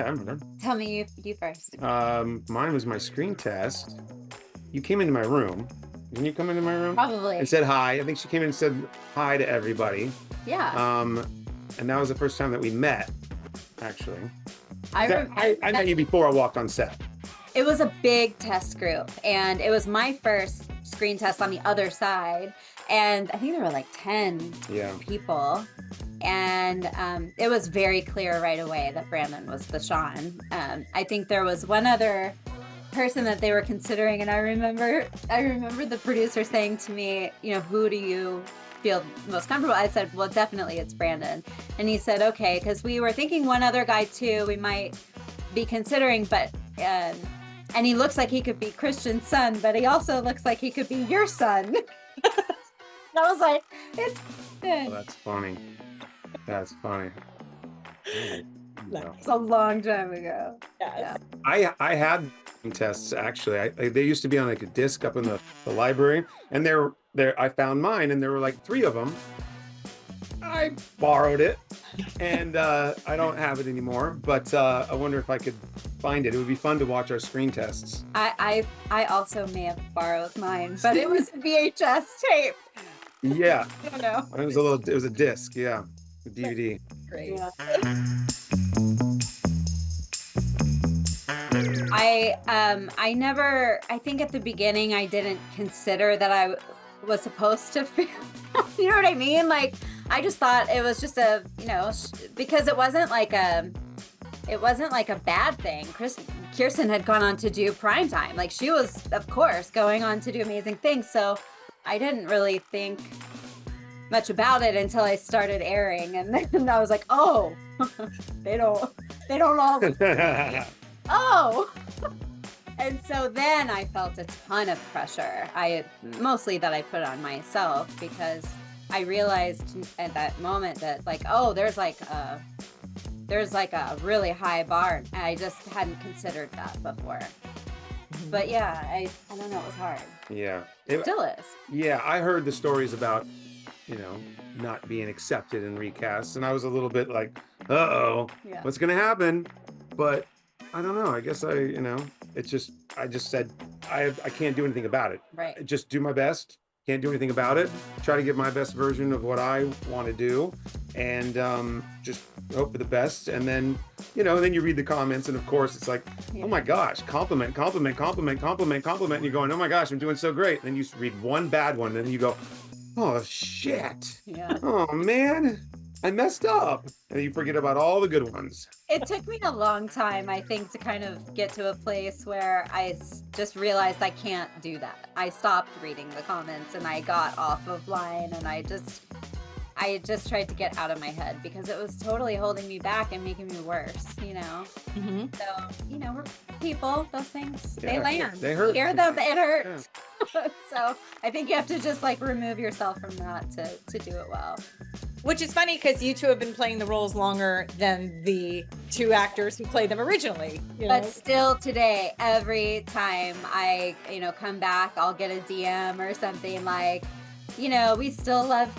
Yeah, I remember. Tell me you first. Mine was my screen test. You came into my room. Didn't you come into my room? And Probably. said hi. I think she came in and said hi to everybody. Yeah. Um, and that was the first time that we met, actually. I I met you before I walked on set. It was a big test group, and it was my first screen test on the other side. And I think there were like 10 Yeah. people. And it was very clear right away that Brandon was the Sean. I think there was one other person that they were considering, and I remember the producer saying to me, who do you feel most comfortable? I said, well, definitely it's Brandon. And he said, okay, because we were thinking one other guy too we might be considering, but and he looks like he could be Christian's son, but he also looks like he could be your son. I was like, it's Oh, that's funny. That's funny. It's a long time ago. Yes. Yeah. I had tests actually. They used to be on like a disc up in the library, and there I found mine, and there were like 3 of them. I borrowed it, and I don't have it anymore. But I wonder if I could find it. It would be fun to watch our screen tests. I also may have borrowed mine, but it was a VHS tape. Yeah. I don't know. It was a disc. Yeah, a DVD. Great. Yeah. I think at the beginning I didn't consider that I was supposed to feel, you know what I mean? Like, I just thought it was just because it wasn't like a bad thing. Kirsten had gone on to do primetime. Like, she was, of course, going on to do amazing things. So I didn't really think much about it until I started airing. And then I was like, oh, they don't all, oh. And so then I felt a ton of pressure. Mostly that I put on myself, because I realized at that moment that, like, oh, there's like a really high bar, and I just hadn't considered that before. But yeah, I don't know, it was hard. Yeah. It still is. Yeah, I heard the stories about, not being accepted in recasts, and I was a little bit like, uh-oh, what's gonna happen? But I don't know. I guess I just said I can't do anything about it. Right. Just do my best. Can't do anything about it. Try to give my best version of what I want to do, and just hope for the best. And then, then you read the comments, and of course it's like, oh my gosh, compliment, compliment, compliment, compliment, compliment. And you're going, oh my gosh, I'm doing so great. And then you read one bad one, and then you go, oh shit. Yeah. Oh man, I messed up. And you forget about all the good ones. It took me a long time, I think, to kind of get to a place where I just realized I can't do that. I stopped reading the comments, and I got off of line, and I just tried to get out of my head, because it was totally holding me back and making me worse, Mm-hmm. So, we're people, those things, they land. They hurt. Hear them, it hurts. Yeah. So I think you have to just remove yourself from that to do it well. Which is funny, because you two have been playing the roles longer than the 2 actors who played them originally. But still today, every time I, come back, I'll get a DM or something like, we still love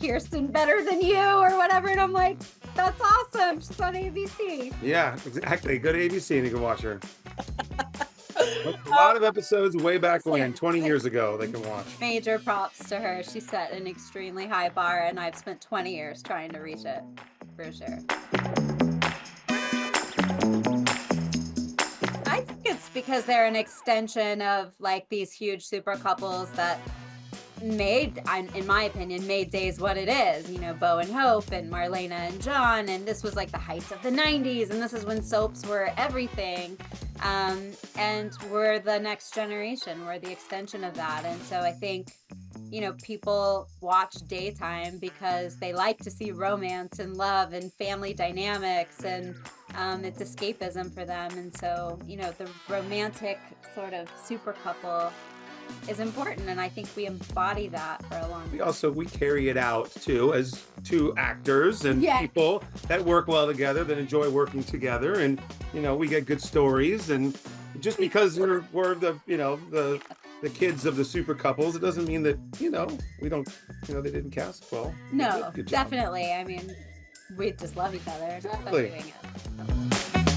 Kirsten better than you, or whatever. And I'm like, that's awesome. She's on ABC. Yeah, exactly. Go to ABC and you can watch her. A lot of episodes way back when, 20 years ago, they can watch. Major props to her. She set an extremely high bar, and I've spent 20 years trying to reach it, for sure. I think it's because they're an extension of these huge super couples that in my opinion, made Days what it is. Bo and Hope, and Marlena and John, and this was the heights of the 90s, and this is when soaps were everything. And we're the next generation. We're the extension of that. And so I think, people watch daytime because they like to see romance and love and family dynamics, and it's escapism for them. And so, the romantic sort of super couple is important, and I think we embody that for a long time. We carry it out too as 2 actors and people that work well together, that enjoy working together, and we get good stories. And just because we're the kids of the super couples, it doesn't mean that we don't they didn't cast well. No, definitely. I mean, we just love each other. Exactly. Doing it.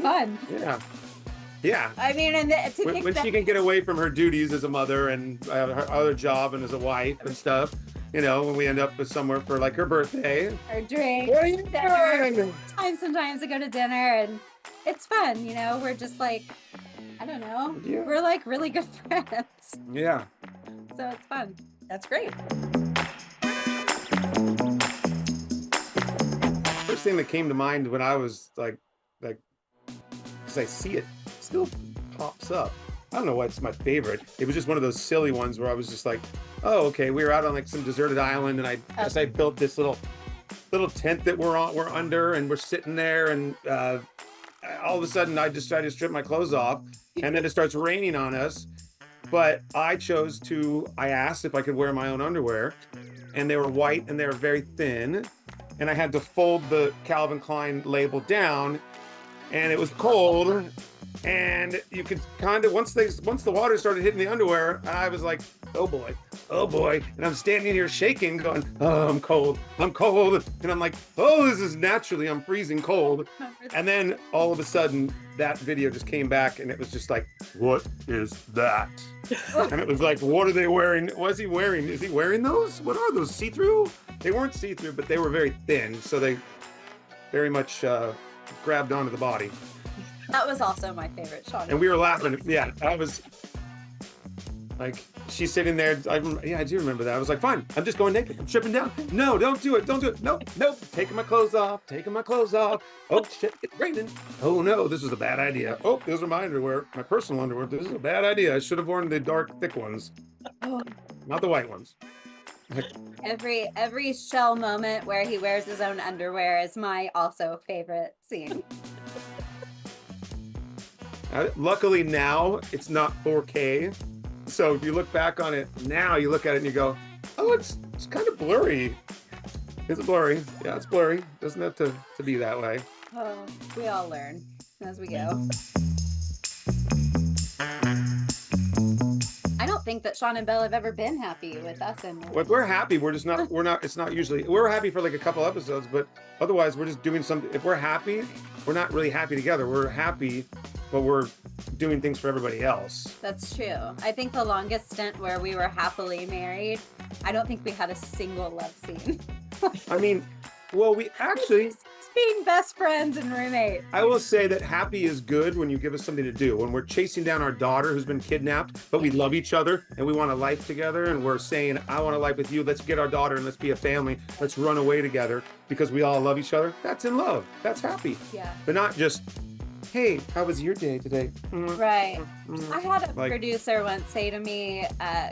fun. Yeah. Yeah. I mean, and to think When that she can get away from her duties as a mother and her other job and as a wife and stuff, when we end up with somewhere for like her birthday. our drink, What are you dinner, doing? sometimes to go to dinner, and it's fun. We're just like, I don't know, Yeah. we're like really good friends, Yeah. so it's fun. That's great. First thing that came to mind when I was like, because I see it still pops up. I don't know why it's my favorite. It was just one of those silly ones where I was just like, oh, okay, we were out on like some deserted island, and I guess I built this little tent that we're under, and we're sitting there, and all of a sudden I decided to strip my clothes off, and then it starts raining on us. But I asked if I could wear my own underwear, and they were white and they were very thin, and I had to fold the Calvin Klein label down, and it was cold, and you could kind of once the water started hitting the underwear, I was like, oh boy, and I'm standing here shaking, going, oh, I'm cold, and I'm like, oh, this is naturally, I'm freezing cold, and then all of a sudden that video just came back, and it was just like, what is that? And it was like, what are they wearing? Is he wearing those? What are those, see-through? They weren't see-through, but they were very thin, so they very much grabbed onto the body. That was also my favorite Sean. And we were laughing. Yeah, I was like, she's sitting there. I do remember that. I was like, fine, I'm just going naked. I'm stripping down. No, don't do it. Nope. Taking my clothes off. Oh shit, it's raining. Oh no, this is a bad idea. Oh, those are my underwear, my personal underwear. This is a bad idea. I should have worn the dark, thick ones, not the white ones. Every Shell moment where he wears his own underwear is my also favorite scene. Luckily now it's not 4K, so if you look back on it now, you look at it and you go, oh, it's kind of blurry. Is it blurry? Yeah, it's blurry. Doesn't have to be that way. Oh, we all learn as we go. I don't think that Sean and Belle have ever been happy with us. And Well, if we're happy, it's not usually, we're happy for like a couple episodes, but otherwise we're just doing something. If we're happy, we're not really happy together. We're happy, but we're doing things for everybody else. That's true. I think the longest stint where we were happily married, I don't think we had a single love scene. I mean, well, we actually, Just being best friends and roommates. I will say that happy is good when you give us something to do. When we're chasing down our daughter who's been kidnapped, but we love each other and we want a life together, and we're saying, I want a life with you. Let's get our daughter and let's be a family. Let's run away together because we all love each other. That's in love. That's happy. Yeah. But not just, hey, how was your day today? Right. I had a Like- producer once say to me,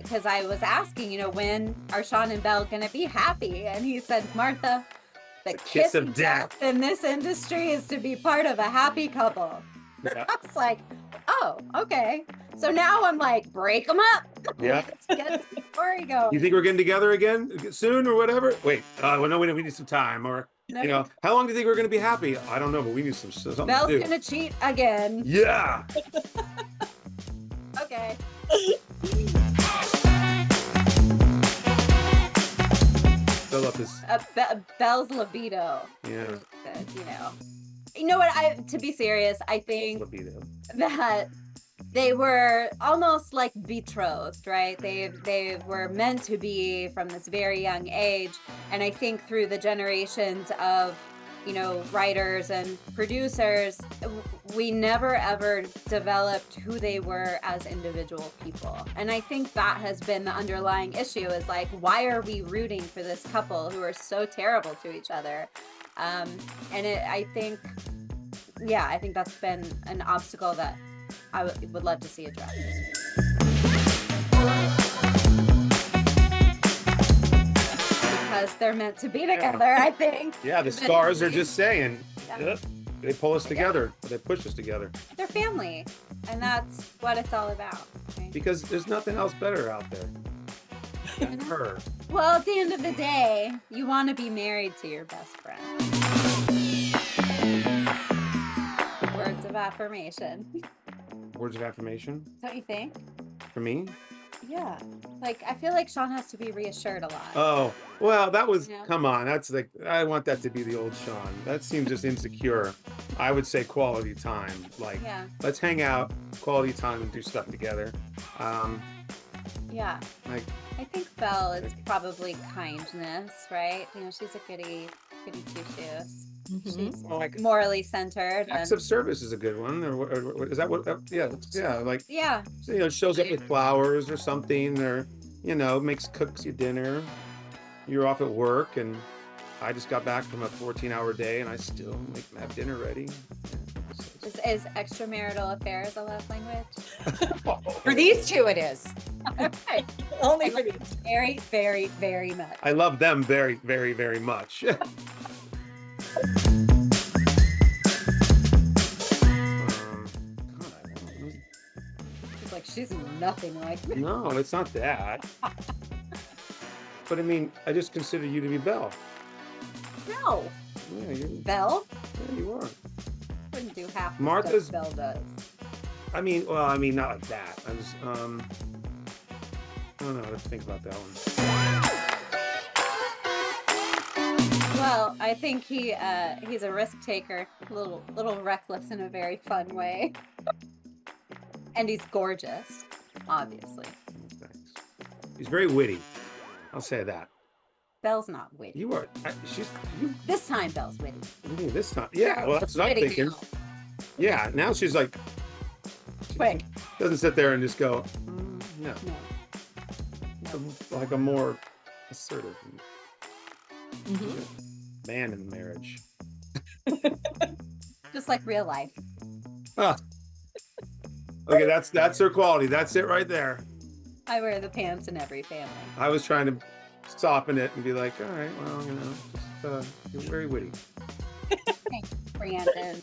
because I was asking, when are Sean and Belle going to be happy? And he said, Martha, the kiss of death in this industry is to be part of a happy couple. Yeah. I was like, oh, okay. So now I'm like, break them up. Yeah. Let's get the story going. You think we're getting together again soon or whatever? Wait, well, no, we need some time. Or, No. how long do you think we're going to be happy? I don't know, but we need something Belle's to do. going to cheat again. Yeah. Okay. Fill up this. Belle's libido. Yeah. You know what? To be serious, I think Libido. that they were almost like betrothed, right? They were meant to be from this very young age, and I think through the generations of writers and producers, we never ever developed who they were as individual people. And I think that has been the underlying issue, is like, why are we rooting for this couple who are so terrible to each other? I think that's been an obstacle that I would love to see addressed. Because they're meant to be together, I think. Yeah, the stars are just saying, Yeah. yep, they pull us together. They push us together. They're family, and that's what it's all about. Right? Because there's nothing else better out there than her. Well, at the end of the day, you want to be married to your best friend. Words of affirmation. Words of affirmation Don't you think? for me? Yeah. Like, I feel like Sean has to be reassured a lot. Oh, well, that was, Yeah. come on. That's like, I want that to be the old Sean. That seems just insecure. I would say quality time. Like, Yeah. let's hang out, quality time, and do stuff together. Yeah. Like, I think Belle is probably kindness, right? You know, she's a goody two-shoes. She's like morally centered. acts And of service is a good one. Or is that what? Yeah. Like, yeah. shows up with flowers or something, or cooks you dinner. You're off at work, and I just got back from a 14-hour day, and I still have dinner ready. Yeah, Is extramarital affairs a love language? For these two, it is. Okay. Only for these. Very, very, very much. I love them very, very, very much. It's like she's nothing like me. No, it's not that. But I mean, I just consider you to be Belle. No. Yeah, Belle you are. wouldn't do half the Martha's- stuff Belle does. I mean, not like that. I was, I don't know. Let's think about that one. Well, I think he's a risk taker, a little reckless in a very fun way, and he's gorgeous, obviously. Thanks. He's very witty. I'll say that. Belle's not witty. You are. You. This time, Belle's witty. What do you mean this time? Yeah. Well, that's what I'm Witty thinking. now. Yeah. Now she's like. Quick. Doesn't sit there and just go. No. No. Like a more assertive Mhm. man in marriage. Just like real life. Ah. Okay, that's her quality. That's it right there. I wear the pants in every family. I was trying to soften it and be like, all right, well, just you're very witty. Thanks, Brandon.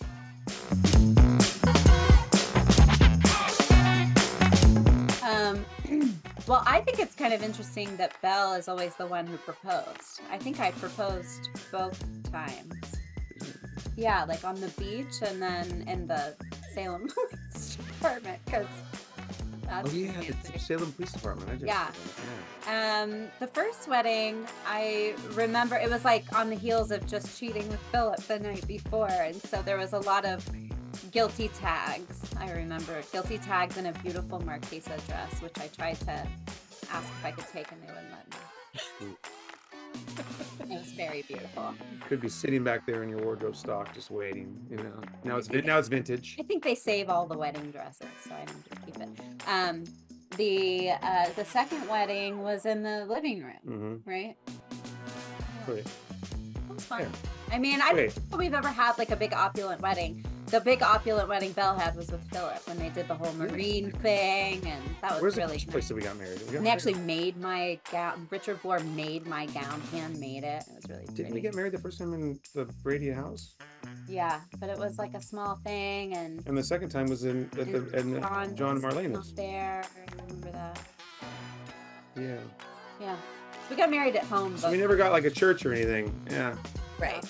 Well, I think it's kind of interesting that Belle is always the one who proposed. I think I proposed both times. Yeah, like on the beach and then in the Salem Police Department, because that's Oh yeah, fancy. the Salem Police Department. I just, Yeah. The first wedding, I remember it was like on the heels of just cheating with Philip the night before, and so there was a lot of guilty tags. I remember guilty tags in a beautiful Marquesa dress, which I tried to ask if I could take, and they wouldn't let me. It was very beautiful. Could be sitting back there in your wardrobe stock, just waiting. Now it's vintage. I think they save all the wedding dresses, so I didn't just keep it. The second wedding was in the living room, right? Great. That was fun. Yeah. I mean, I don't Great. think we've ever had like a big opulent wedding. The big opulent wedding Belle had was with Philip when they did the whole marine thing, and that was Where's really the first nice. place that we got married? And they actually made my gown. Richard Bohr made my gown, handmade it. It was really Didn't pretty. we get married the first time in the Brady house? Yeah, but it was like a small thing, and And the second time was in John was Marlena's. not there. I remember that. Yeah. Yeah, we got married at home, So but we never got like a church or anything. Yeah. Right.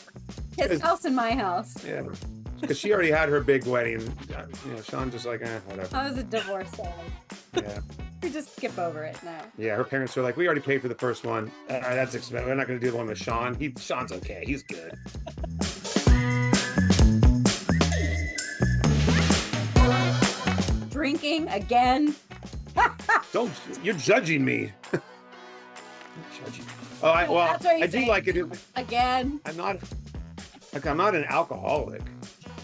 his house and my house. Yeah. Because she already had her big wedding. Sean just like, whatever. I was a divorcee. Yeah. We just skip over it now. Yeah, her parents were like, we already paid for the first one. That's expensive. We're not going to do the one with Sean. Sean's okay. He's good. Drinking again. You're judging me. I'm judging. Oh, That's what I he's do saying. like it. Again. I'm not an alcoholic.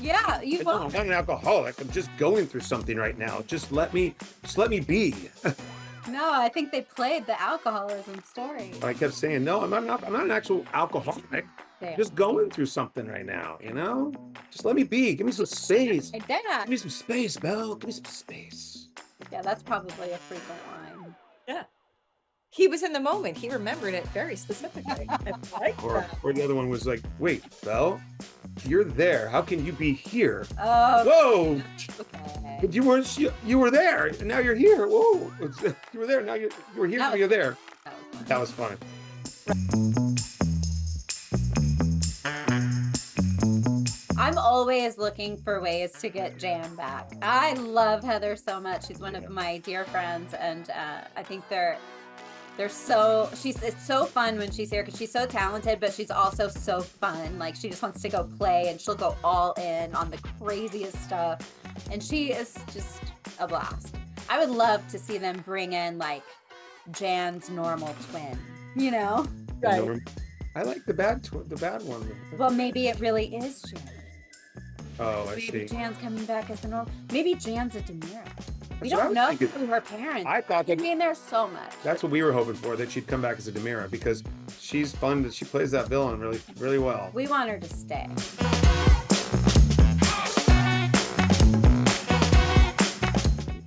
Yeah, I'm not an alcoholic. I'm just going through something right now. Just let me be. No, I think they played the alcoholism story. I kept saying, no, I'm not an actual alcoholic. There. Just going through something right now, Just let me be. Give me some space. My dad. Give me some space, Belle. Give me some space. Yeah, that's probably a frequent line. Yeah. He was in the moment. He remembered it very specifically. I like Or that. the other one was like, wait, Belle, you're there. How can you be here? Oh, Whoa! okay. But you were there, and now you're here. Whoa! You were there. Now you were here. Now you're there. That was fun. That was fun. I'm always looking for ways to get Jan back. I love Heather so much. She's one of my dear friends, and I think It's so fun when she's here because she's so talented, but she's also so fun. Like she just wants to go play and she'll go all in on the craziest stuff. And she is just a blast. I would love to see them bring in like Jan's normal twin, you know? Right. I like the bad one. Well, maybe it really is Jan. Oh, I Maybe see. Jan's coming back as the normal. Maybe Jan's a Demira. We That's what I don't was know thinking. who her parents. I thought that there's so much. that's what we were hoping for, that she'd come back as a Demira, because she's fun. She plays that villain really, really well. We want her to stay.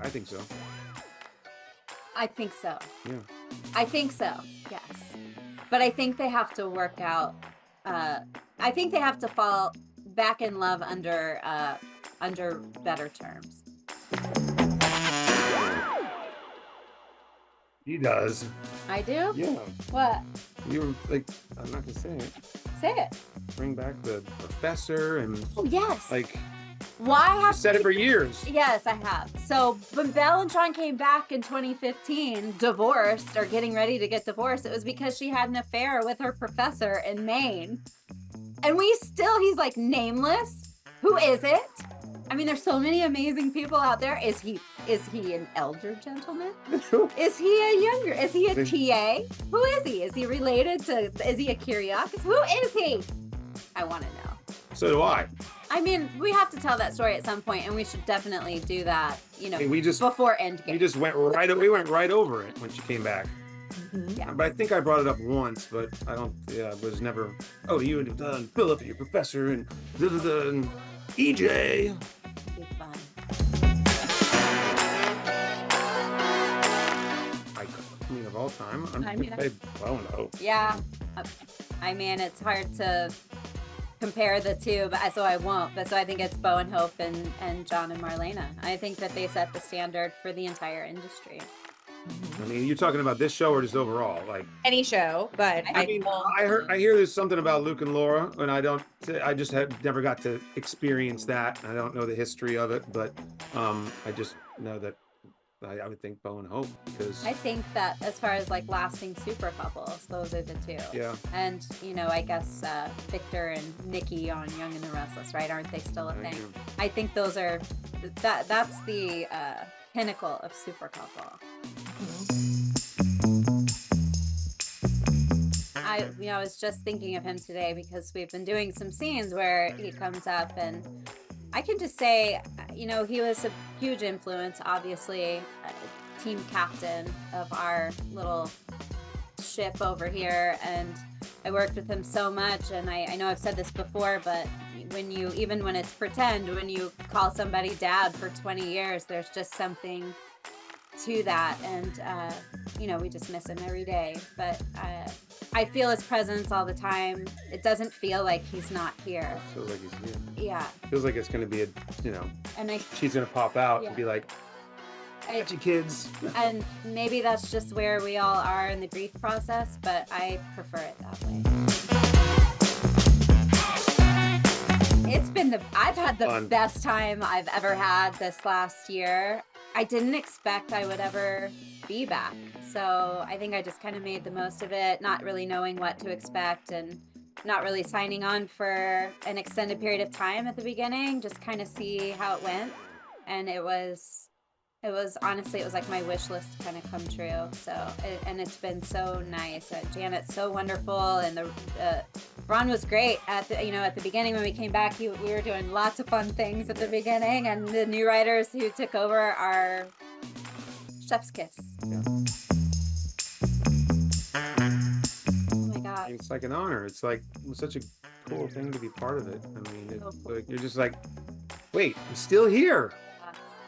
I think so. I think so. Yeah. I think so. Yes. But I think they have to work out. I think they have to fall back in love under better terms. He does. I do? Yeah. What? You were like, I'm not gonna say it. Say it. Bring back the professor and Oh, yes. like. Why have I've said it for years. Yes, I have. So when Belle and Sean came back in 2015, divorced or getting ready to get divorced, it was because she had an affair with her professor in Maine. And he's like nameless. Who is it? I mean, there's so many amazing people out there. Is he an elder gentleman? Is he a TA? Who is he? Is he a Kyriakis? Who is he? I want to know. So do I. I mean, we have to tell that story at some point, and we should definitely do that, We before Endgame. We just went right over it when she came back. Mhm. Yeah. But I think I brought it up once, but I don't. Yeah, it was never. Oh, you and Philip and your professor and and EJ. It'd be fun. I mean, of all time, I mean, I don't know. Yeah. I mean, it's hard to compare the two, but so I won't. But so I think it's Bo and Hope and John and Marlena. I think that they set the standard for the entire industry. I mean, you're talking about this show or just overall? Like, Any show, but I mean, I hear there's something about Luke and Laura, and I just have never got to experience that. I don't know the history of it, but I just know that I would think Bo and Hope, because I think that as far as like lasting super couples, those are the two. yeah, And I guess Victor and Nikki on Young and the Restless, right? Aren't they still a thing? I think those are that's the pinnacle of super couple. I was just thinking of him today because we've been doing some scenes where he comes up, and I can just say, he was a huge influence, obviously, team captain of our little ship over here, and I worked with him so much, and I know I've said this before, but even when it's pretend, when you call somebody dad for 20 years, there's just something to that, and we just miss him every day, but I feel his presence all the time. It doesn't feel like he's not here. it feels like he's here. Yeah. Feels like it's gonna be And she's gonna pop out Yeah. and be like, "Got you kids." and maybe that's just where we all are in the grief process, but I prefer it that way. I've had the Fun. best time I've ever had this last year. I didn't expect I would ever be back. So I think I just kind of made the most of it, not really knowing what to expect and not really signing on for an extended period of time at the beginning, just kind of see how it went. And it was honestly, it was like my wish list kind of come true. So, and it's been so nice. Janet's so wonderful, and Ron was great at the beginning when we came back. We were doing lots of fun things at the beginning, and the new writers who took over are chef's kiss. Yeah. Oh my God. It's like an honor. It's like such a cool thing to be part of it. I mean, like, you're just like, wait, I'm still here.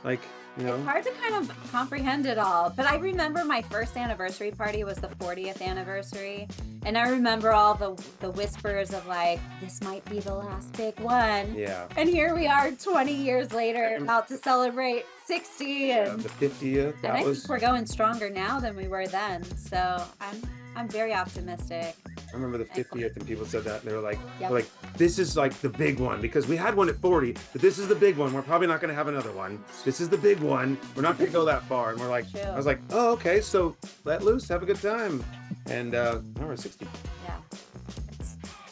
Like, It's hard to kind of comprehend it all, but I remember my first anniversary party was the 40th anniversary, and I remember all the whispers of like, this might be the last big one. Yeah. And here we are 20 years later, about to celebrate 60, and The 50th. I think we're going stronger now than we were then. So I'm I'm very optimistic. I remember the 50th and people said that, and they were like, Yep. they're like, this is like the big one, because we had one at 40, but this is the big one. We're probably not going to have another one. This is the big one. We're not going to go that far. And we're like, True. I was like, oh, okay, so let loose, have a good time. And now we're at 60. Yeah.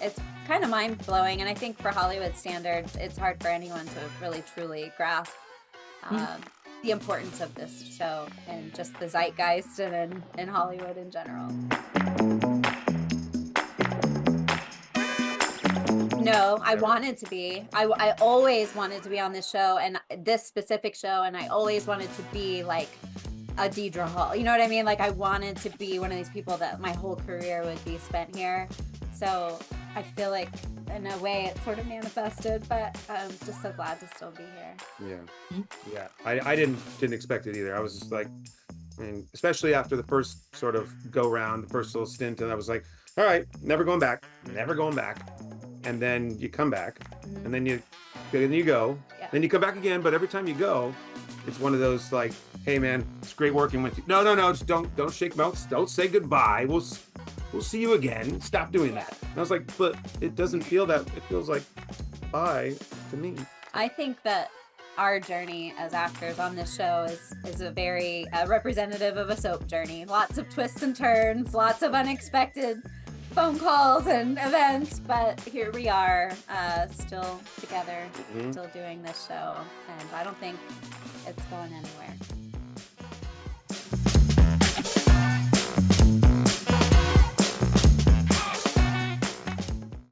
It's kind of mind blowing, and I think for Hollywood standards, it's hard for anyone to really truly grasp the importance of this show and just the zeitgeist and in Hollywood in general. No, I wanted to be. I always wanted to be on this show and this specific show, and I always wanted to be like a Deidre Hall. You know what I mean? Like I wanted to be one of these people that my whole career would be spent here. So I feel like in a way it sort of manifested, but I'm just so glad to still be here. Yeah. I didn't expect it either. I was just like, I mean, especially after the first sort of go round, the first little stint, and I was like, all right, never going back. And then you come back, and then you go, then you come back again. But every time you go, it's one of those like, hey man, it's great working with you. No, just don't shake mouths. Don't say goodbye. We'll see you again. Stop doing that. And I was like, but it doesn't feel that. It feels like bye to me. I think that our journey as actors on this show is a very representative of a soap journey. Lots of twists and turns, lots of unexpected phone calls and events, but here we are, still together, still doing this show, and I don't think it's going anywhere.